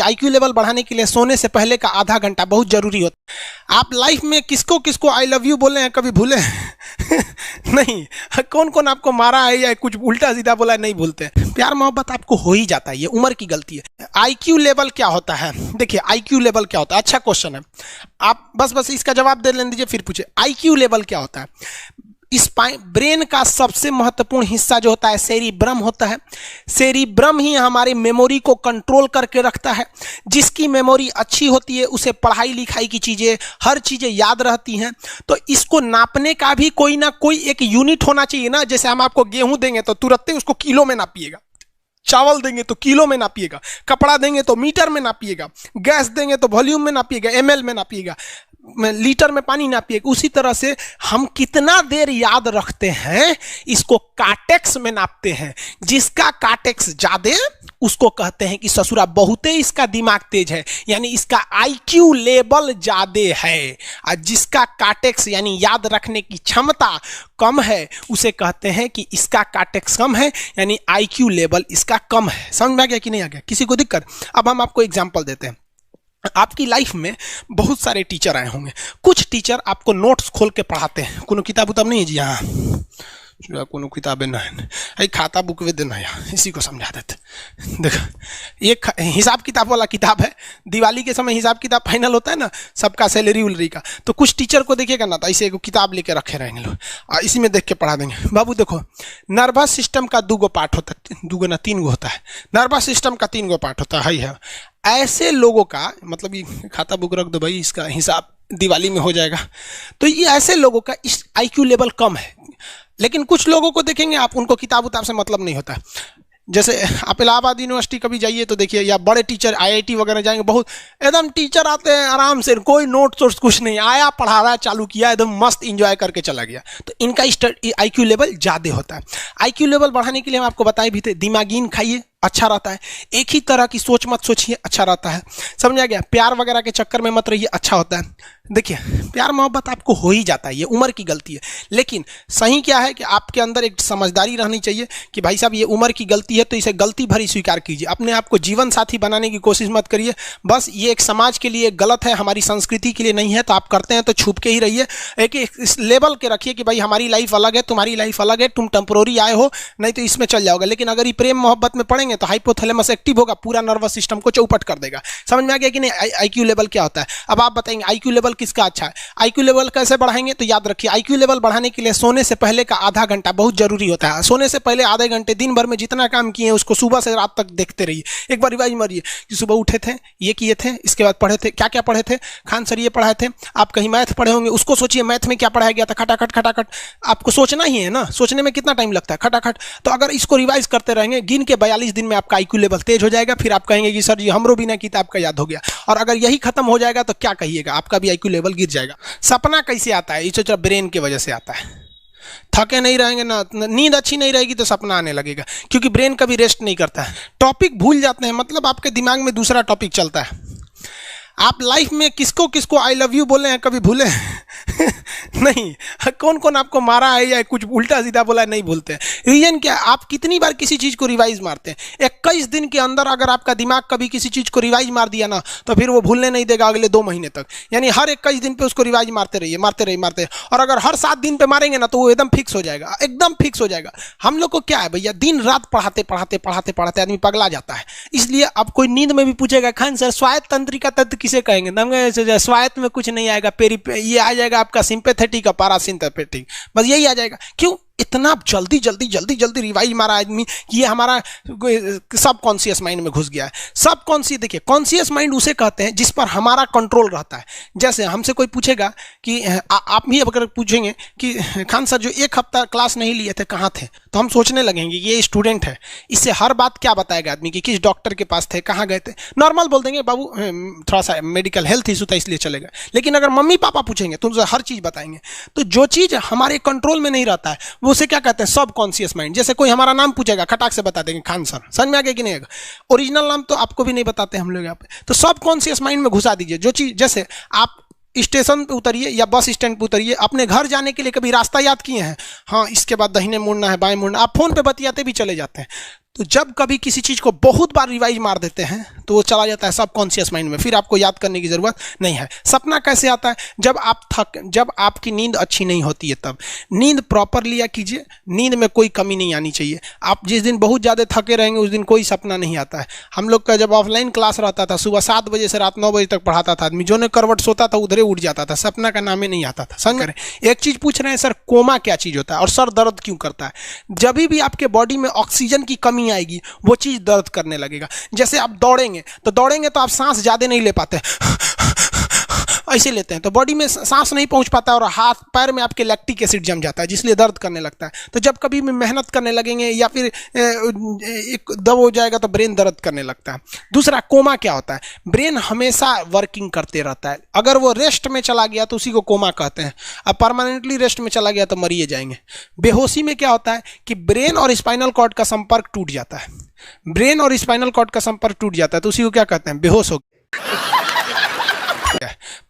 IQ level बढ़ाने के लिए सोने से पहले का आधा घंटा बहुत जरूरी होता है। आप लाइफ में किसको किसको आई लव यू बोले हैं कभी भूले नहीं? कौन कौन आपको मारा है या कुछ उल्टा सीधा बोला है नहीं भूलते। प्यार मोहब्बत आपको हो ही जाता है, ये उम्र की गलती है। आईक्यू लेवल क्या होता है? देखिए आईक्यू लेवल क्या होता है, अच्छा क्वेश्चन है। आप बस इसका जवाब दे लेने दीजिए फिर पूछे आईक्यू लेवल क्या होता है। इस ब्रेन का सबसे महत्वपूर्ण हिस्सा जो होता है सेरिब्रम होता है। सेरिब्रम ही हमारी मेमोरी को कंट्रोल करके रखता है। जिसकी मेमोरी अच्छी होती है उसे पढ़ाई लिखाई की चीजें, हर चीजें याद रहती हैं। तो इसको नापने का भी कोई ना कोई एक यूनिट होना चाहिए ना। जैसे हम आपको गेहूं देंगे तो तुरंत उसको किलो में नापिएगा, चावल देंगे तो किलो में नापिएगा, कपड़ा देंगे तो मीटर में नापिएगा, गैस देंगे तो वॉल्यूम में नापिएगा, एमएल में नापिएगा, लीटर में पानी नापिएगा। उसी तरह से हम कितना देर याद रखते हैं इसको काटेक्स में नापते हैं। जिसका काटेक्स ज्यादा उसको कहते हैं कि ससुरा बहुते इसका दिमाग तेज है, यानी इसका आईक्यू लेवल ज्यादा है। और जिसका काटेक्स यानी याद रखने की क्षमता कम है उसे कहते हैं कि इसका काटेक्स कम है, यानी आईक्यू लेवल इसका कम है। समझ में आ गया कि नहीं आ गया? किसी को दिक्कत? अब हम आपको एग्जांपल देते हैं। आपकी लाइफ में बहुत सारे टीचर आए होंगे। कुछ टीचर आपको नोट्स खोल के पढ़ाते हैं। कोनो किताब उताब नहीं है जी? हाँ कोनो किताबें ना है, खाता बुक वे देना यहाँ, इसी को समझा देते। देखो एक हिसाब किताब वाला किताब है। दिवाली के समय हिसाब किताब फाइनल होता है ना सबका, सैलरी उलरी का। तो कुछ टीचर को देखिएगा ना तो ऐसे एक किताब लेके रखे रहेंगे लोग और इसी में देख के पढ़ा देंगे। बाबू देखो नर्वस सिस्टम का 2 पार्ट होता है, 2 ना 3 होता है। नर्वस सिस्टम का 3 पार्ट होता है। ऐसे लोगों का मतलब ये खाता बुक रख दो भाई, इसका हिसाब दिवाली में हो जाएगा। तो ये ऐसे लोगों का इस आईक्यू लेवल कम है। लेकिन कुछ लोगों को देखेंगे आप, उनको किताब उताब से मतलब नहीं होता। जैसे आप इलाहाबाद यूनिवर्सिटी कभी जाइए तो देखिए, या बड़े टीचर आईआईटी वगैरह जाएंगे, बहुत एकदम टीचर आते हैं आराम से, कोई नोट सोर्स कुछ नहीं, आया पढ़ा रहा है, चालू किया, एकदम मस्त इंजॉय करके चला गया। तो इनका आईक्यू लेवल ज़्यादा होता है। आईक्यू लेवल बढ़ाने के लिए हम आपको बताए भी थे, दिमागीन खाइए अच्छा रहता है। एक ही तरह की सोच मत सोचिए, अच्छा रहता है। समझ आ गया? प्यार वगैरह के चक्कर में मत रहिए, अच्छा होता है। देखिए प्यार मोहब्बत आपको हो ही जाता है, ये उम्र की गलती है। लेकिन सही क्या है कि आपके अंदर एक समझदारी रहनी चाहिए कि भाई साहब ये उम्र की गलती है तो इसे गलती भरी स्वीकार कीजिए। अपने आप को जीवन साथी बनाने की कोशिश मत करिए। बस ये एक समाज के लिए गलत है, हमारी संस्कृति के लिए नहीं है। तो आप करते हैं तो छुप के ही रहिए। एक इस लेवल के रखिए कि भाई हमारी लाइफ अलग है, तुम्हारी लाइफ अलग है, तुम टेम्पोररी आए हो, नहीं तो इसमें चल जाओगे। लेकिन अगर ये प्रेम मोहब्बत में पड़ेंगे तो हाइपोथैलेमस एक्टिव होगा, पूरा नर्वस सिस्टम को चौपट कर देगा। समझ में आ गया कि नहीं? आईक्यू लेवल क्या होता है? अब आप बताएंगे आईक्यू लेवल किसका अच्छा है। आईक्यू लेवल कैसे बढ़ाएंगे? तो याद रखिए आईक्यू लेवल बढ़ाने के लिए सोने से पहले का आधा घंटा बहुत जरूरी होता है। सोने से पहले आधे घंटे दिन भर में जितना काम किए उसको सुबह से रात तक देखते रहिए। एक बार रिवाइज मारिए कि सुबह उठे थे, ये किए थे, इसके बाद पढ़े थे, क्या क्या पढ़े थे। खान सर ये पढ़ाए थे, आप कहीं मैथ पढ़े होंगे, उसको सोचिए मैथ में क्या पढ़ाया गया था। खटाखट खटाखट आपको सोचना ही है ना, सोचने में कितना टाइम लगता है, खटाखट। तो अगर इसको रिवाइज करते रहेंगे, गिन के 42 दिन में आपका आईक्यू लेवल तेज हो जाएगा। फिर आप कहेंगे कि सर जी हमरो बिना किताब का याद हो गया। और अगर यही खत्म हो जाएगा तो क्या कहिएगा, आपका भी आईक्यू लेवल गिर जाएगा। सपना कैसे आता है? ये ब्रेन की वजह से आता है। थके नहीं रहेंगे ना, नींद अच्छी नहीं रहेगी तो सपना आने लगेगा, क्योंकि ब्रेन कभी रेस्ट नहीं करता है। टॉपिक भूल जाते हैं, मतलब आपके दिमाग में दूसरा टॉपिक चलता है। आप लाइफ में किसको किसको आई लव यू बोले हैं कभी भूले नहीं? कौन कौन आपको मारा है या कुछ उल्टा सीधा बोला है नहीं भूलते। रीजन क्या? आप कितनी बार किसी चीज़ को रिवाइज मारते हैं। 21 दिन के अंदर अगर आपका दिमाग कभी किसी चीज़ को रिवाइज मार दिया ना तो फिर वो भूलने नहीं देगा अगले 2 महीने तक। यानी हर 21 दिन पे उसको रिवाइज मारते रहिए, मारते रहिए, मारते। और अगर हर 7 दिन पे मारेंगे ना तो वो एकदम फिक्स हो जाएगा, एकदम फिक्स हो जाएगा। हम लोग को क्या है भैया, दिन रात पढ़ाते पढ़ाते पढ़ाते पढ़ाते आदमी पगला जाता है। इसलिए अब कोई नींद में भी पूछेगा खान सर स्वायत्त तंत्रिका तत्व किसे कहेंगे, स्वायत्त में कुछ नहीं आएगा, ये आ जाएगा आपका सिंपैथेटिक और पैरासिम्पैथेटिक, बस यही आ जाएगा। क्यों इतना जल्दी जल्दी जल्दी जल्दी रिवाइज मारा आदमी? ये हमारा सब कॉन्शियस माइंड में घुस गया है। सब कॉन्शियस, देखिए कॉन्शियस माइंड उसे कहते हैं जिस पर हमारा कंट्रोल रहता है। जैसे हमसे कोई पूछेगा कि आप भी अगर पूछेंगे कि खान सर जो 1 हफ्ता क्लास नहीं लिए थे कहाँ थे, तो हम सोचने लगेंगे ये स्टूडेंट है, इससे हर बात क्या बताएगा आदमी कि किस डॉक्टर के पास थे, कहाँ गए थे। नॉर्मल बोल देंगे बाबू थोड़ा सा मेडिकल हेल्थ इशू था इसलिए चले गए। लेकिन अगर मम्मी पापा पूछेंगे तो उनसे हर चीज़ बताएंगे। तो जो चीज़ हमारे कंट्रोल में नहीं रहता है उसे क्या कहते हैं, सब कॉन्शियस माइंड। जैसे कोई हमारा नाम पूछेगा खटाक से बता देंगे खान सर, समझ में आ गया कि नहीं? ओरिजिनल नाम तो आपको भी नहीं बताते हम लोग यहाँ पे। तो सब कॉन्शियस माइंड में घुसा दीजिए जो चीज़। जैसे आप स्टेशन पे उतरिए या बस स्टैंड पे उतरिए, अपने घर जाने के लिए कभी रास्ता याद किए हैं? हाँ, इसके बाद दाहिने मुड़ना है, बाएं मुड़ना, आप फोन पे बतियाते भी चले जाते हैं। तो जब कभी किसी चीज़ को बहुत बार रिवाइज मार देते हैं तो वो चला जाता है सबकॉन्शियस माइंड में, फिर आपको याद करने की ज़रूरत नहीं है। सपना कैसे आता है? जब आपकी नींद अच्छी नहीं होती है तब। नींद प्रॉपर लिया कीजिए, नींद में कोई कमी नहीं आनी चाहिए। आप जिस दिन बहुत ज़्यादा थके रहेंगे उस दिन कोई सपना नहीं आता है। हम लोग का जब ऑफलाइन क्लास रहता था, सुबह 7 बजे से रात 9 बजे तक पढ़ाता था आदमी, जो ने करवट सोता था उधरे उठ जाता था, सपना का नाम ही नहीं आता था। समझ रहे? एक चीज़ पूछ रहे हैं सर, कोमा क्या चीज़ होता है और सर दर्द क्यों करता है? जब भी आपके बॉडी में ऑक्सीजन की कमी आएगी वो चीज़ दर्द करने लगेगा। जैसे आप दौड़ेंगे तो आप सांस ज़्यादा नहीं ले पाते, ऐसे लेते हैं तो बॉडी में सांस नहीं पहुंच पाता और हाथ पैर में आपके लैक्टिक एसिड जम जाता है, जिसलिए दर्द करने लगता है। तो जब कभी भी मेहनत करने लगेंगे या फिर एक दब हो जाएगा तो ब्रेन दर्द करने लगता है। दूसरा, कोमा क्या होता है? ब्रेन हमेशा वर्किंग करते रहता है। अगर वो रेस्ट में चला गया तो उसी को कोमा कहते हैं। अब परमानेंटली रेस्ट में चला गया तो मरिए जाएंगे। बेहोशी में क्या होता है कि ब्रेन और स्पाइनल कॉर्ड का संपर्क टूट जाता है। ब्रेन और स्पाइनल कॉर्ड का संपर्क टूट जाता है तो उसी को क्या कहते हैं? बेहोश हो।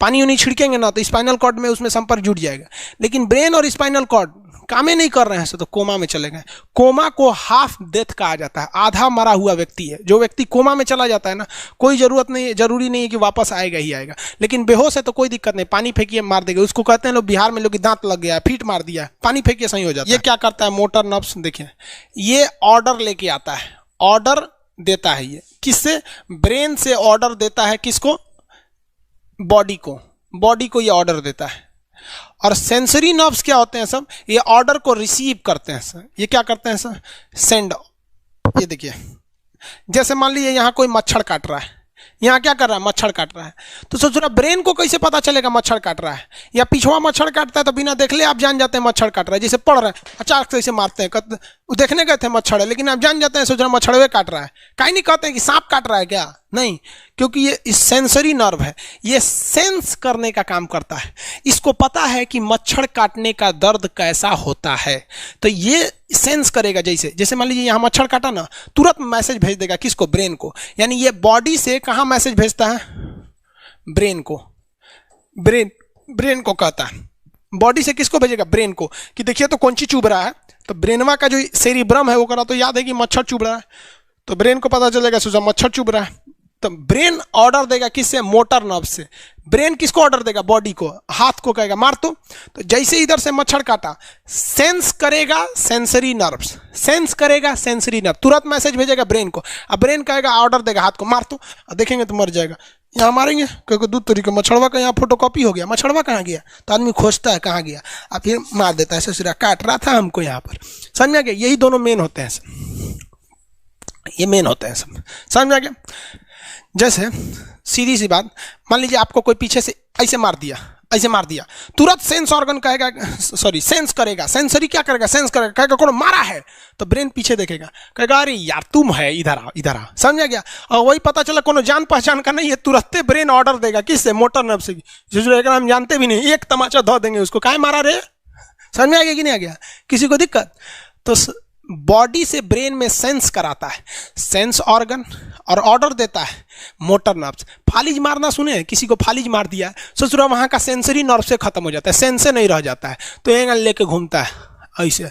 पानी उनी छिड़केंगे ना तो स्पाइनल कॉर्ड में उसमें संपर्क जुट जाएगा, लेकिन ब्रेन और स्पाइनल कॉर्ड काम ही नहीं कर रहे हैं तो कोमा में चले गए। कोमा को हाफ डेथ कहा जाता है, आधा मरा हुआ व्यक्ति है। जो व्यक्ति कोमा में चला जाता है ना, कोई जरूरी नहीं है कि वापस आएगा ही आएगा, लेकिन बेहोश है तो कोई दिक्कत नहीं, पानी फेंकिए मार देगा। उसको कहते हैं लोग बिहार में, लोग दांत लग गया, फीट मार दिया, पानी फेंकिए सही हो जाता है। ये क्या करता है? मोटर नर्व्स, देखिए ये ऑर्डर लेके आता है, ऑर्डर देता है। ये किससे? ब्रेन से ऑर्डर देता है। किसको? बॉडी को ये ऑर्डर देता है। और सेंसरी नर्व्स क्या होते हैं सब? ये ऑर्डर को रिसीव करते हैं सर। ये क्या करते हैं सर? सेंड। ये देखिए, जैसे मान लीजिए यहाँ कोई मच्छर काट रहा है, यहाँ क्या कर रहा है? मच्छर काट रहा है। तो सोच रहा, ब्रेन को कैसे पता चलेगा मच्छर काट रहा है? या पिछवा मच्छर काटता है तो बिना देख ले आप जान जाते हैं मच्छर काट रहा है। जैसे पढ़ रहे हैं, अचानक से ऐसे मारते हैं, देखने गए थे मच्छर है, लेकिन आप जान जाते हैं, सोच रहे मच्छरवे काट रहा है। कहीं नहीं कहते हैं कि सांप काट रहा है क्या? नहीं, क्योंकि ये सेंसरी नर्व है, ये सेंस करने का काम करता है। इसको पता है कि मच्छर काटने का दर्द कैसा होता है, तो ये सेंस करेगा। जैसे मान लीजिए यहाँ मच्छर काटा ना, तुरंत मैसेज भेज देगा। किसको? ब्रेन को। यानी ये बॉडी से कहाँ मैसेज भेजता है? ब्रेन को। ब्रेन को कहता है। बॉडी से किसको भेजेगा? ब्रेन को, कि देखिए तो कौन सी चुभ रहा है। तो ब्रेनवा का जो सेरिब्रम है वो करा तो याद है कि मच्छर चुभ रहा है, तो ब्रेन को पता चलेगा सोचा मच्छर चुभ रहा है। तो ब्रेन ऑर्डर देगा किससे? मोटर नर्व से। ब्रेन किसको ऑर्डर देगा? बॉडी को, हाथ को कहेगा मार। तो जैसे इधर से मच्छर काटा, सेंस करेगा सेंसरी नर्व्स, सेंस करेगा सेंसरी नर्व, तुरंत मैसेज भेजेगा ब्रेन को। अब ब्रेन कहेगा, ऑर्डर देगा हाथ को मार। तो देखेंगे तो मर जाएगा। यहाँ मारेंगे क्योंकि दूध तरीके मच्छरवा का यहाँ फोटोकॉपी हो गया, मच्छरवा कहाँ गया? तो आदमी खोजता है कहाँ गया, अब फिर मार देता है। ससुरा काट रहा था हमको यहाँ पर। समझ में आ गया? यही दोनों मेन होते हैं, ये मेन होते हैं सब। समझ में आ गया? जैसे सीधी सी बात, मान लीजिए आपको कोई पीछे से ऐसे मार दिया, तुरंत सेंस ऑर्गन कहेगा, सेंस करेगा, सेंसरी क्या करेगा? सेंस करेगा, कहेगा कौन मारा है, तो ब्रेन पीछे देखेगा, कहेगा अरे यार तुम है, इधर आ। समझ गया? और वही पता चला कोनो जान पहचान का नहीं है, तुरंत ब्रेन ऑर्डर देगा। किससे? मोटर नर्व से। जो हम जानते भी नहीं, एक तमाचा धो देंगे उसको, काहे मारा रे? समझ में आ गया कि नहीं आ गया? किसी को दिक्कत? तो बॉडी से ब्रेन में सेंस कराता है, सेंस ऑर्गन, और ऑर्डर देता है मोटर नर्व्स। फालिज मारना सुने? किसी को फालिज मार दिया, सोच रहा वहाँ का सेंसरी नर्व से खत्म हो जाता है, सेंस से नहीं रह जाता है, तो एंगल लेके घूमता है ऐसे।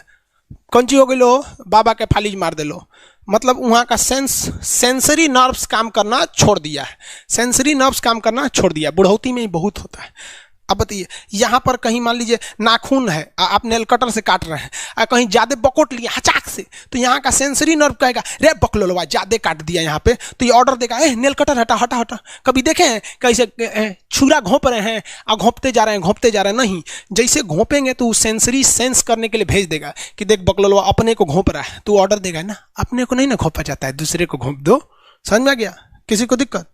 कौन ची हो गई लो? बाबा के फालिज मार दे लो, मतलब वहाँ का सेंसरी नर्व्स काम करना छोड़ दिया है, सेंसरी नर्व्स काम करना छोड़ दिया। बुढ़ौती में ही बहुत होता है। अब बताइए, यहाँ पर कहीं मान लीजिए नाखून है, आप नेल कटर से काट रहे हैं, कहीं ज्यादा बकोट लिया हचाक से, तो यहाँ का सेंसरी नर्व कहेगा रे बकलोलवा ज्यादा काट दिया यहाँ पे, तो ये ऑर्डर देगा नेल कटर हटा हटा हटा। कभी देखे हैं कैसे छुरा घोंप रहे हैं और घोंपते जा रहे हैं? नहीं, जैसे घोंपेंगे तो सेंसरी सेंस करने के लिए भेज देगा कि देख बकलोलवा अपने को घोंप रहा है, तो ऑर्डर देगा ना, अपने को नहीं ना घोंपा जाता है, दूसरे को घोंप दो। समझ में आ गया? किसी को दिक्कत?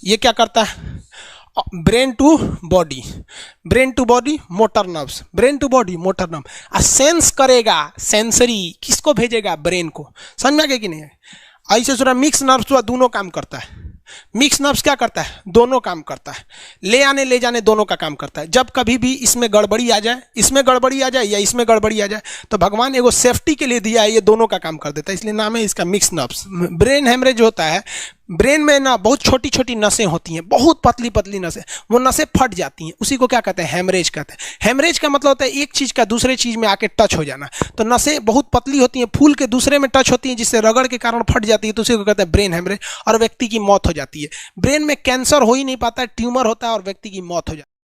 ये क्या करता है? Brain to body motor nerves, brain to body motor nerve. Sense करेगा, सेंसरी किसको भेजेगा? ब्रेन को। समझ में आ गया कि नहीं? ऐसे सुना मिक्स नर्व्स हुआ, दोनों काम करता है। मिक्स नर्व्स क्या करता है? दोनों काम करता है, ले आने ले जाने दोनों का काम करता है। जब कभी भी इसमें गड़बड़ी आ जाए, इसमें गड़बड़ी आ जाए या इसमें गड़बड़ी आ जाए, तो भगवान एगो सेफ्टी के लिए दिया है, ये दोनों का काम कर देता है, इसलिए नाम है इसका मिक्स नर्व्स। ब्रेन हेमरेज होता है, ब्रेन में ना बहुत छोटी छोटी नसें होती हैं, बहुत पतली पतली नसें, वो नसें फट जाती हैं, उसी को क्या कहते हैं, हेमरेज कहते हैं। हेमरेज का मतलब होता है एक चीज का दूसरे चीज में आके टच हो जाना। तो नसें बहुत पतली होती हैं, फूल के दूसरे में टच होती हैं, जिससे रगड़ के कारण फट जाती है, तो उसी को कहते हैं ब्रेन हेमरेज, और व्यक्ति की मौत हो जाती है। ब्रेन में कैंसर हो ही नहीं पाता है, ट्यूमर होता है और व्यक्ति की मौत हो जाती है।